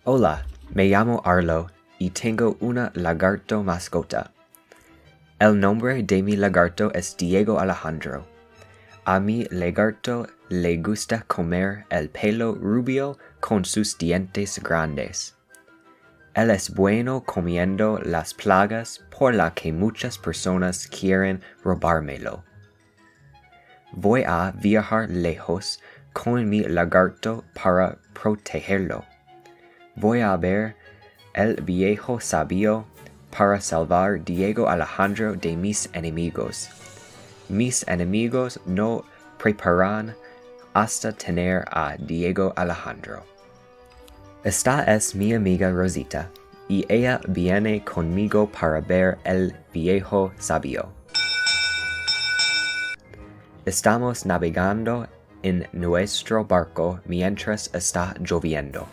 Hola, me llamo Arlo y tengo una lagarto mascota. El nombre de mi lagarto es Diego Alejandro. A mi lagarto le gusta comer el pelo rubio con sus dientes grandes. Él es bueno comiendo las plagas por la que muchas personas quieren robármelo. Voy a viajar lejos con mi lagarto para protegerlo. Voy a ver el viejo sabio para salvar Diego Alejandro de mis enemigos. Mis enemigos no preparan hasta tener a Diego Alejandro. Esta es mi amiga Rosita, y ella viene conmigo para ver el viejo sabio. Estamos navegando en nuestro barco mientras está lloviendo.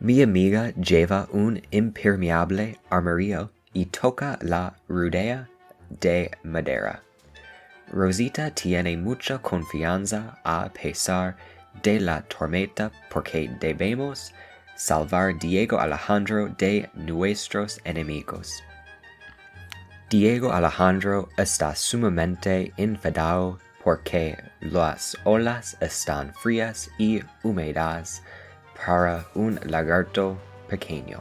Mi amiga lleva un impermeable amarillo y toca la rudea de madera. Rosita tiene mucha confianza a pesar de la tormenta porque debemos salvar Diego Alejandro de nuestros enemigos. Diego Alejandro está sumamente enfadado porque las olas están frías y húmedas para un lagarto pequeño.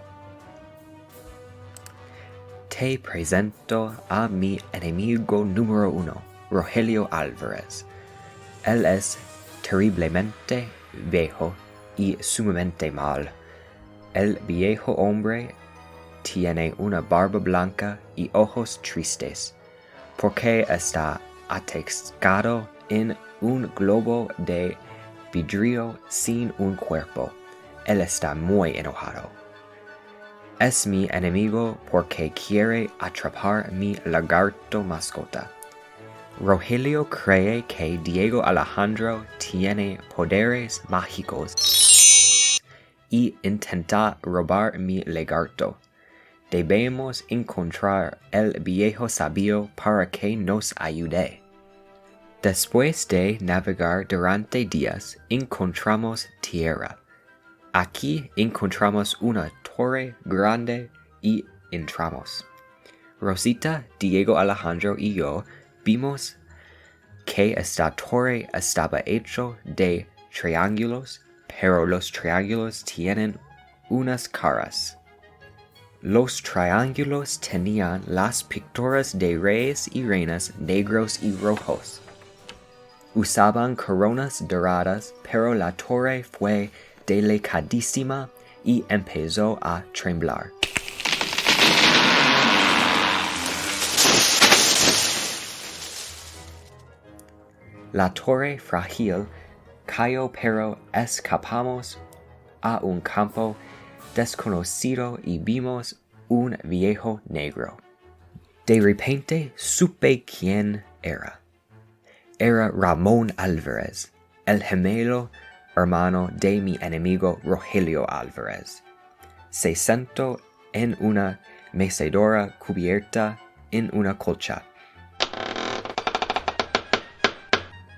Te presento a mi enemigo número 1, Rogelio Álvarez. Él es terriblemente viejo y sumamente mal. El viejo hombre tiene una barba blanca y ojos tristes, porque está atascado en un globo de vidrio sin un cuerpo. Él está muy enojado. Es mi enemigo porque quiere atrapar mi lagarto mascota. Rogelio cree que Diego Alejandro tiene poderes mágicos y intenta robar mi lagarto. Debemos encontrar el viejo sabio para que nos ayude. Después de navegar durante días, encontramos tierra. Aquí encontramos una torre grande y entramos. Rosita, Diego Alejandro y yo vimos que esta torre estaba hecha de triángulos, pero los triángulos tienen unas caras. Los triángulos tenían las pinturas de reyes y reinas negros y rojos. Usaban coronas doradas, pero la torre fue delicadísima y empezó a temblar. La torre frágil cayó, pero escapamos a un campo desconocido y vimos un viejo negro. De repente supe quién era. Era Ramón Álvarez, el gemelo hermano de mi enemigo Rogelio Álvarez. Se sentó en una mecedora cubierta en una colcha.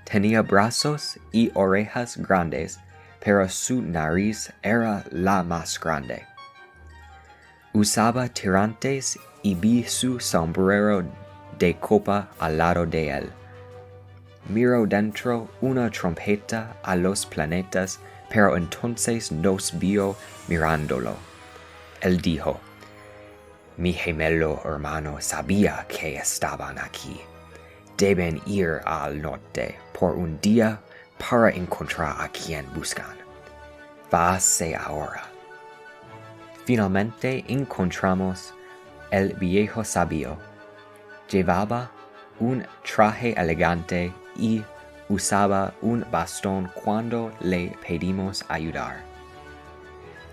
Tenía brazos y orejas grandes, pero su nariz era la más grande. Usaba tirantes y vi su sombrero de copa al lado de él. Miró dentro una trompeta a los planetas, pero entonces nos vio mirándolo. Él dijo: mi gemelo hermano sabía que estaban aquí. Deben ir al norte por un día para encontrar a quien buscan. Váyase ahora. Finalmente encontramos el viejo sabio. Llevaba un traje elegante y usaba un bastón cuando le pedimos ayudar.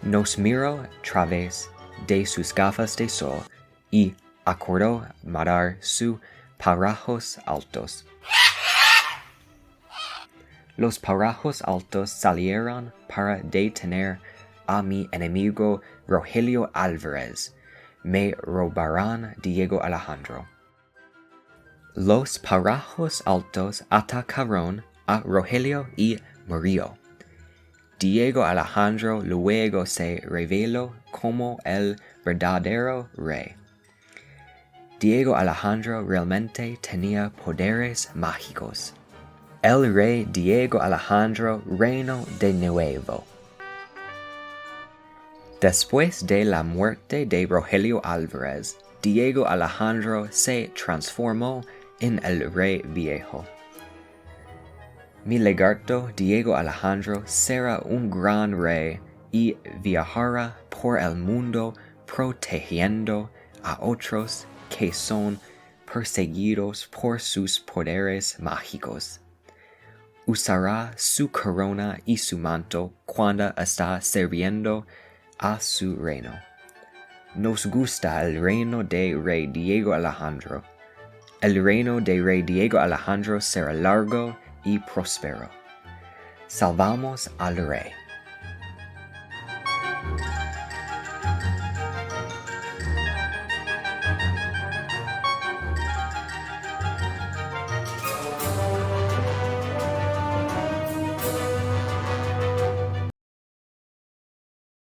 Nos miró a través de sus gafas de sol y acordó matar sus pájaros altos. Los pájaros altos salieron para detener a mi enemigo Rogelio Álvarez. Me robarán Diego Alejandro. Los pájaros altos atacaron a Rogelio y murió. Diego Alejandro luego se reveló como el verdadero rey. Diego Alejandro realmente tenía poderes mágicos. El rey Diego Alejandro reinó de nuevo. Después de la muerte de Rogelio Álvarez, Diego Alejandro se transformó en el rey viejo. Mi lagarto Diego Alejandro será un gran rey y viajará por el mundo protegiendo a otros que son perseguidos por sus poderes mágicos. Usará su corona y su manto cuando está sirviendo a su reino. Nos gusta el reino de Rey Diego Alejandro. El reino de Rey Diego Alejandro será largo y próspero. Salvamos al Rey.